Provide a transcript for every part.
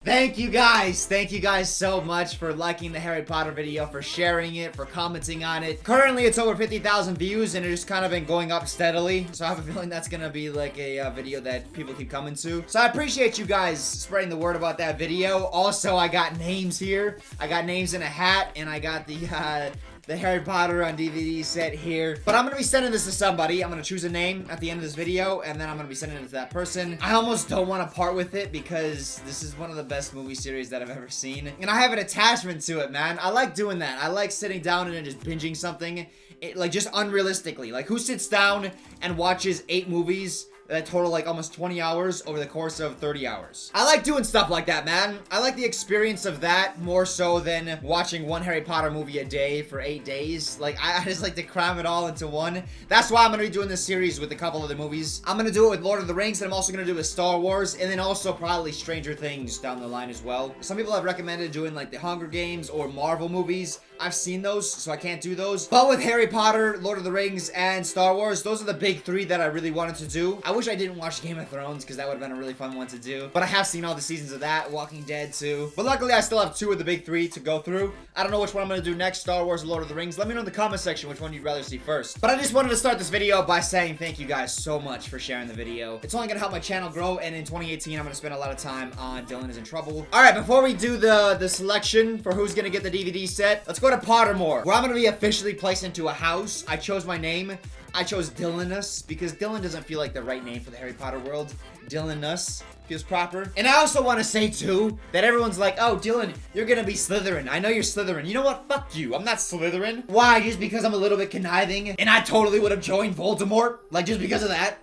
Thank you guys. Thank you guys so much for liking the Harry Potter video, for sharing it, for commenting on it. Currently, it's over 50,000 views, and it's just kind of been going up steadily. So I have a feeling that's gonna be like a video that people keep coming to. So I appreciate you guys spreading the word about that video. Also, I got names here. I got names in a hat, and I got the Harry Potter on DVD set here. But I'm gonna be sending this to somebody. I'm gonna choose a name at the end of this video, and then I'm gonna be sending it to that person. I almost don't want to part with it because this is one of the best movie series that I've ever seen. And I have an attachment to it, man. I like doing that. I like sitting down and just binging something. Like, just unrealistically. Like, who sits down and watches 8 movies that total like almost 20 hours over the course of 30 hours. I like doing stuff like that, man. I like the experience of that more so than watching one Harry Potter movie a day for 8 days. Like, I just like to cram it all into one. That's why I'm gonna be doing this series with a couple of the movies. I'm gonna do it with Lord of the Rings, and I'm also gonna do it with Star Wars, and then also probably Stranger Things down the line as well. Some people have recommended doing like the Hunger Games or Marvel movies. I've seen those, so I can't do those. But with Harry Potter, Lord of the Rings, and Star Wars, those are the big 3 that I really wanted to do. I wish I didn't watch Game of Thrones, because that would have been a really fun one to do. But I have seen all the seasons of that, Walking Dead too. But luckily, I still have 2 of the big 3 to go through. I don't know which one I'm going to do next, Star Wars or Lord of the Rings. Let me know in the comment section which one you'd rather see first. But I just wanted to start this video by saying thank you guys so much for sharing the video. It's only going to help my channel grow, and in 2018, I'm going to spend a lot of time on Dylan Is in Trouble. Alright, before we do the selection for who's going to get the DVD set, let's go to Pottermore, where I'm going to be officially placed into a house. I chose my name. I chose Dylanus because Dylan doesn't feel like the right name for the Harry Potter world. Dylanus feels proper. And I also want to say too that everyone's like, oh, Dylan, you're gonna be Slytherin. I know you're Slytherin. You know what? Fuck you. I'm not Slytherin. Why? Just because I'm a little bit conniving and I totally would have joined Voldemort? Like, just because of that?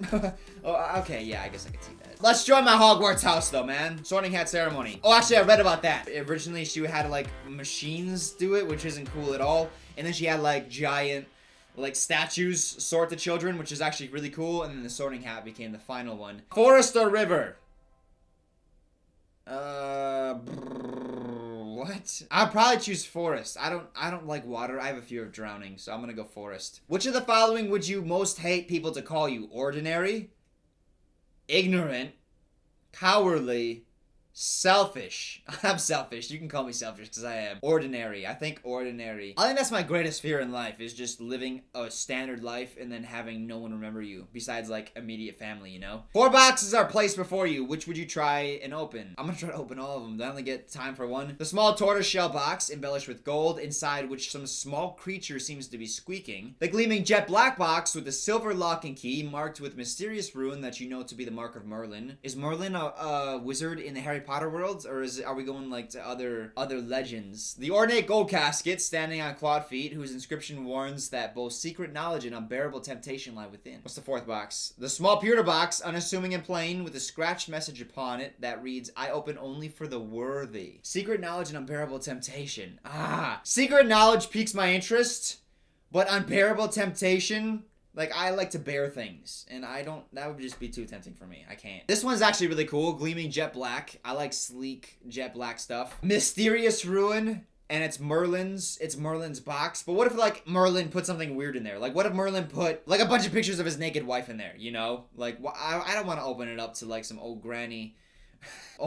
Oh, okay, yeah, I guess I could see that. Let's join my Hogwarts house though, man. Sorting hat ceremony. Oh, actually, I read about that. Originally, she had like machines do it, which isn't cool at all. And then she had like giant like statues sort the children, which is actually really cool, and then the sorting hat became the final one. Forest or river? What? I'd probably choose forest. I don't like water. I have a fear of drowning, so I'm gonna go forest. Which of the following would you most hate people to call you? Ordinary, ignorant, cowardly, selfish. I'm selfish. You can call me selfish because I am. Ordinary. I think ordinary. I think that's my greatest fear in life, is just living a standard life and then having no one remember you besides like immediate family, you know? 4 boxes are placed before you. Which would you try and open? I'm gonna try to open all of them. I only get time for one. The small tortoiseshell box embellished with gold, inside which some small creature seems to be squeaking. The gleaming jet black box with a silver lock and key marked with mysterious rune that you know to be the mark of Merlin. Is Merlin a wizard in the Harry Potter worlds, or are we going like to other legends? The ornate gold casket standing on clawed feet, whose inscription warns that both secret knowledge and unbearable temptation lie within. What's the 4th box? The small pewter box, unassuming and plain, with a scratched message upon it that reads, I open only for the worthy. Secret knowledge and unbearable temptation. Secret knowledge piques my interest, but unbearable temptation, like, I like to bear things, and that would just be too tempting for me. I can't. This one's actually really cool. Gleaming jet black. I like sleek jet black stuff. Mysterious ruin, and it's Merlin's box. But what if, like, Merlin put something weird in there? Like, what if Merlin put, like, a bunch of pictures of his naked wife in there, you know? Like, I don't want to open it up to, like, some old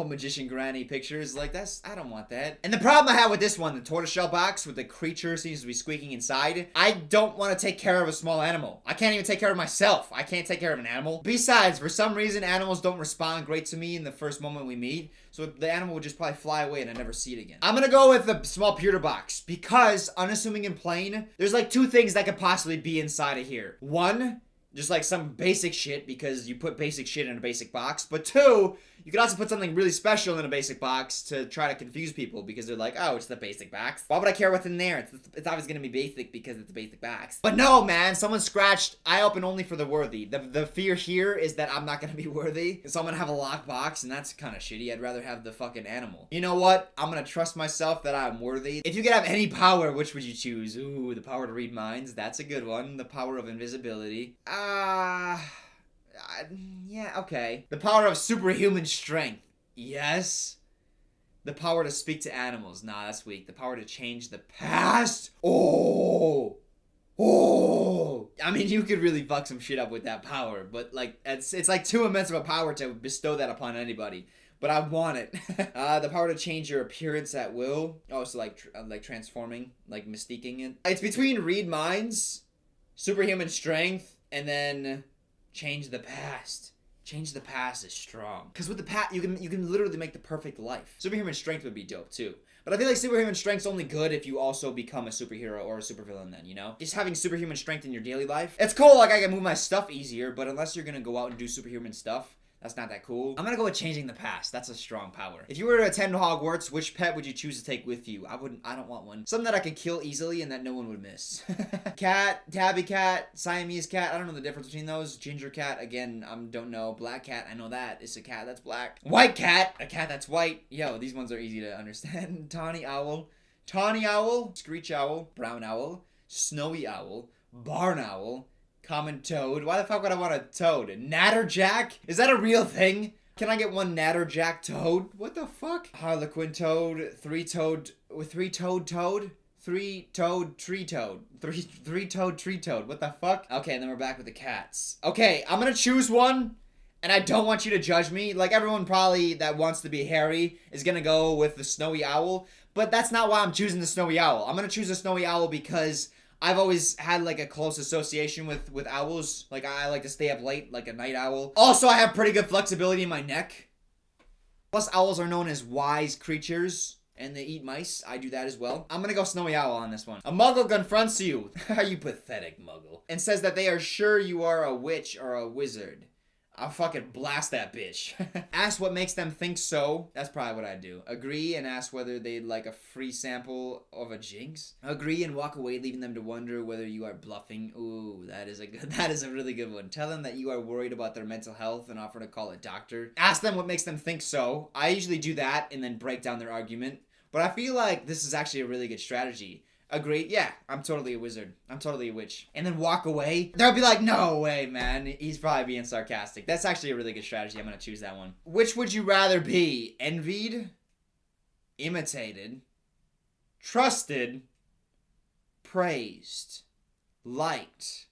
magician granny pictures. Like, I don't want that. And the problem I have with this one, the tortoiseshell box with the creature seems to be squeaking inside, I don't want to take care of a small animal. I can't even take care of myself. I can't take care of an animal. Besides, for some reason, animals don't respond great to me in the first moment we meet, so the animal would just probably fly away and I never see it again. I'm gonna go with the small pewter box because, unassuming and plain, there's like 2 things that could possibly be inside of here. 1, just like some basic shit because you put basic shit in a basic box. But 2, you could also put something really special in a basic box to try to confuse people because they're like, oh, it's the basic box. Why would I care what's in there? It's always going to be basic because it's a basic box. But no, man, someone scratched, I open only for the worthy. The fear here is that I'm not going to be worthy. So I'm going to have a locked box, and that's kind of shitty. I'd rather have the fucking animal. You know what? I'm going to trust myself that I'm worthy. If you could have any power, which would you choose? Ooh, the power to read minds. That's a good one. The power of invisibility. Yeah, okay. The power of superhuman strength. Yes. The power to speak to animals. Nah, that's weak. The power to change the past. Oh. I mean, you could really fuck some shit up with that power, but like, it's like too immense of a power to bestow that upon anybody. but I want it. The power to change your appearance at will. Oh, so like transforming, like mystiquing it. It's between read minds, superhuman strength, and then change the past. Change the past is strong. Because with the past, you can literally make the perfect life. Superhuman strength would be dope too. But I feel like superhuman strength's only good if you also become a superhero or a supervillain then, you know? Just having superhuman strength in your daily life. It's cool, like I can move my stuff easier, but unless you're gonna go out and do superhuman stuff, that's not that cool. I'm gonna go with changing the past. That's a strong power. If you were to attend Hogwarts, which pet would you choose to take with you? I don't want one. Something that I could kill easily and that no one would miss. Cat, tabby cat, Siamese cat. I don't know the difference between those. Ginger cat, again, I don't know. Black cat, I know that. It's a cat that's black. White cat, a cat that's white. Yo, these ones are easy to understand. Tawny owl, screech owl, brown owl, snowy owl, barn owl, common toad. Why the fuck would I want a toad? Natterjack? Is that a real thing? Can I get one Natterjack toad? What the fuck? Harlequin toad, three-toed toad? Three-toed tree toad. Three-toed tree toad. What the fuck? Okay, and then we're back with the cats. Okay, I'm gonna choose one, and I don't want you to judge me. Like, everyone probably that wants to be hairy is gonna go with the snowy owl, but that's not why I'm choosing the snowy owl. I'm gonna choose the snowy owl because I've always had like a close association with owls. Like I like to stay up late, like a night owl. Also, I have pretty good flexibility in my neck. Plus, owls are known as wise creatures and they eat mice. I do that as well. I'm gonna go snowy owl on this one. A muggle confronts you. You pathetic muggle. And says that they are sure you are a witch or a wizard. I'll fucking blast that bitch. Ask what makes them think so. That's probably what I'd do. Agree and ask whether they'd like a free sample of a jinx. Agree and walk away, leaving them to wonder whether you are bluffing. Ooh, that is a really good one. Tell them that you are worried about their mental health and offer to call a doctor. Ask them what makes them think so. I usually do that and then break down their argument. But I feel like this is actually a really good strategy. Agree? Yeah, I'm totally a wizard. I'm totally a witch. And then walk away. They'll be like, no way, man. He's probably being sarcastic. That's actually a really good strategy. I'm going to choose that one. Which would you rather be? Envied? Imitated? Trusted? Praised? Liked?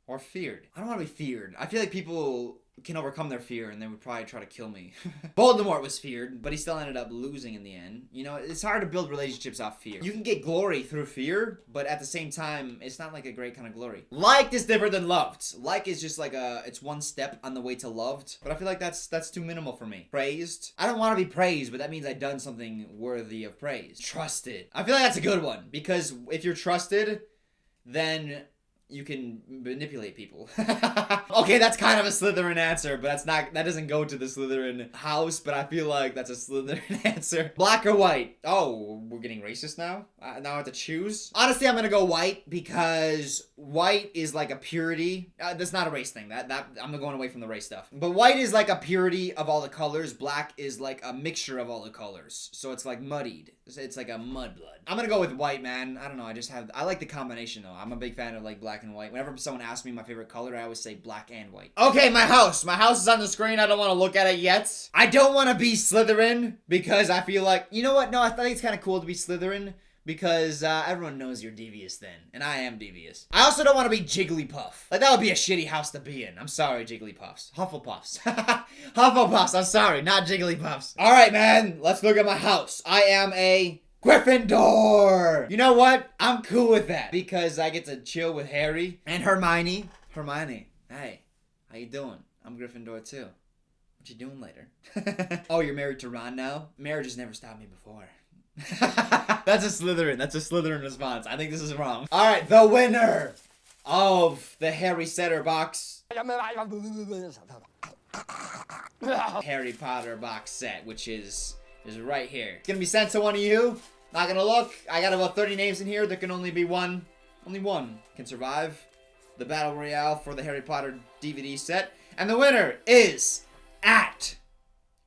Or feared? I don't want to be feared. I feel like people can overcome their fear and they would probably try to kill me. Voldemort was feared, but he still ended up losing in the end. You know, it's hard to build relationships off fear. You can get glory through fear, but at the same time, it's not like a great kind of glory. Liked is different than loved. Like is just like it's one step on the way to loved, but I feel like that's too minimal for me. Praised? I don't want to be praised, but that means I've done something worthy of praise. Trusted. I feel like that's a good one, because if you're trusted, then you can manipulate people. Okay, that's kind of a Slytherin answer, but that doesn't go to the Slytherin house, but I feel like that's a Slytherin answer. Black or white? Oh, we're getting racist now? Now I have to choose? Honestly, I'm gonna go white because white is like a purity. That's not a race thing. I'm going away from the race stuff. But white is like a purity of all the colors. Black is like a mixture of all the colors. So it's like muddied. It's like a mud blood. I'm gonna go with white, man. I don't know. I like the combination though. I'm a big fan of like black and white. Whenever someone asks me my favorite color, I always say black and white. Okay, my house. My house is on the screen. I don't want to look at it yet. I don't want to be Slytherin because I feel like, you know what? No, I think it's kind of cool to be Slytherin because everyone knows you're devious then. And I am devious. I also don't want to be Jigglypuff. Like, that would be a shitty house to be in. I'm sorry, Jigglypuffs. Hufflepuffs. Hufflepuffs. I'm sorry, not Jigglypuffs. All right, man. Let's look at my house. I am a Gryffindor. You know what? I'm cool with that because I get to chill with Harry and Hermione. Hermione, hey, how you doing? I'm Gryffindor too. What you doing later? Oh, you're married to Ron now? Marriage has never stopped me before. That's a Slytherin. That's a Slytherin response. I think this is wrong. All right, the winner of the Harry Potter box. Harry Potter box set, which is right here. It's gonna be sent to one of you. Not gonna look. I got about 30 names in here. There can only be one. Only one can survive the Battle Royale for the Harry Potter DVD set. And the winner is at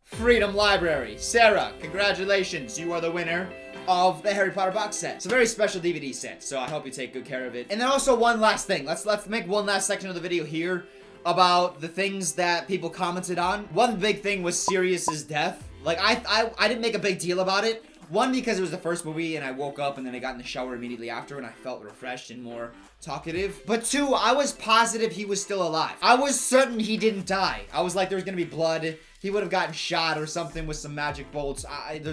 Freedom Library. Sarah, congratulations. You are the winner of the Harry Potter box set. It's a very special DVD set, so I hope you take good care of it. And then also one last thing. Let's make one last section of the video here about the things that people commented on. One big thing was Sirius's death. Like, I didn't make a big deal about it. One, because it was the first movie and I woke up and then I got in the shower immediately after and I felt refreshed and more talkative. But two, I was positive he was still alive. I was certain he didn't die. I was like, there's gonna be blood he would have gotten shot or something with some magic bolts.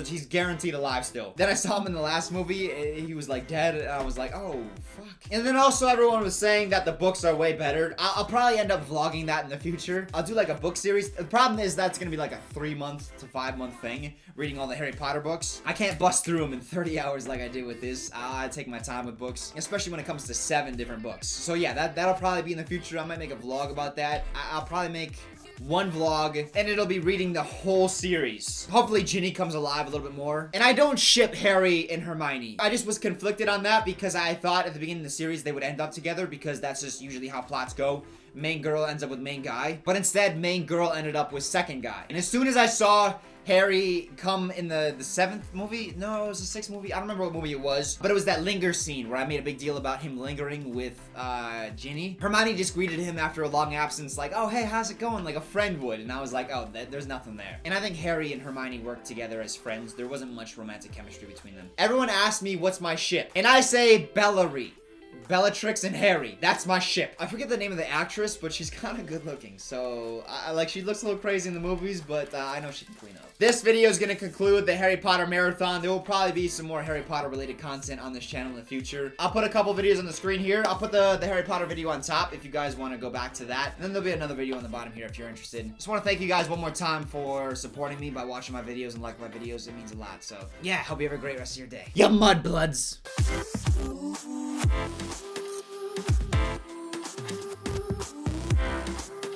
He's guaranteed alive still. Then I saw him in the last movie. He was like dead. And I was like, oh, fuck. And then also everyone was saying that the books are way better. I'll probably end up vlogging that in the future. I'll do like a book series. The problem is that's going to be like a 3-month to 5-month thing, reading all the Harry Potter books. I can't bust through them in 30 hours like I did with this. I take my time with books, especially when it comes to 7 different books. So yeah, that'll probably be in the future. I might make a vlog about that. I'll probably make one vlog, and it'll be reading the whole series. Hopefully Ginny comes alive a little bit more. And I don't ship Harry and Hermione. I just was conflicted on that because I thought at the beginning of the series they would end up together, because that's just usually how plots go. Main girl ends up with main guy. But instead, main girl ended up with second guy. And as soon as I saw Harry come in the 7th movie, no, it was the 6th movie, I don't remember what movie it was, but it was that linger scene where I made a big deal about him lingering with Ginny. Hermione just greeted him after a long absence like, oh hey, how's it going, like a friend would, and I was like, oh, there's nothing there. And I think Harry and Hermione worked together as friends. There wasn't much romantic chemistry between them. Everyone asked me what's my ship, and I say Bellary. Bellatrix and Harry. That's my ship. I forget the name of the actress, but she's kind of good looking. So, like, she looks a little crazy in the movies, but I know she can clean up. This video is going to conclude the Harry Potter marathon. There will probably be some more Harry Potter related content on this channel in the future. I'll put a couple videos on the screen here. I'll put the Harry Potter video on top if you guys want to go back to that. And then there'll be another video on the bottom here if you're interested. Just want to thank you guys one more time for supporting me by watching my videos and liking my videos. It means a lot. So, yeah, hope you have a great rest of your day. You mudbloods!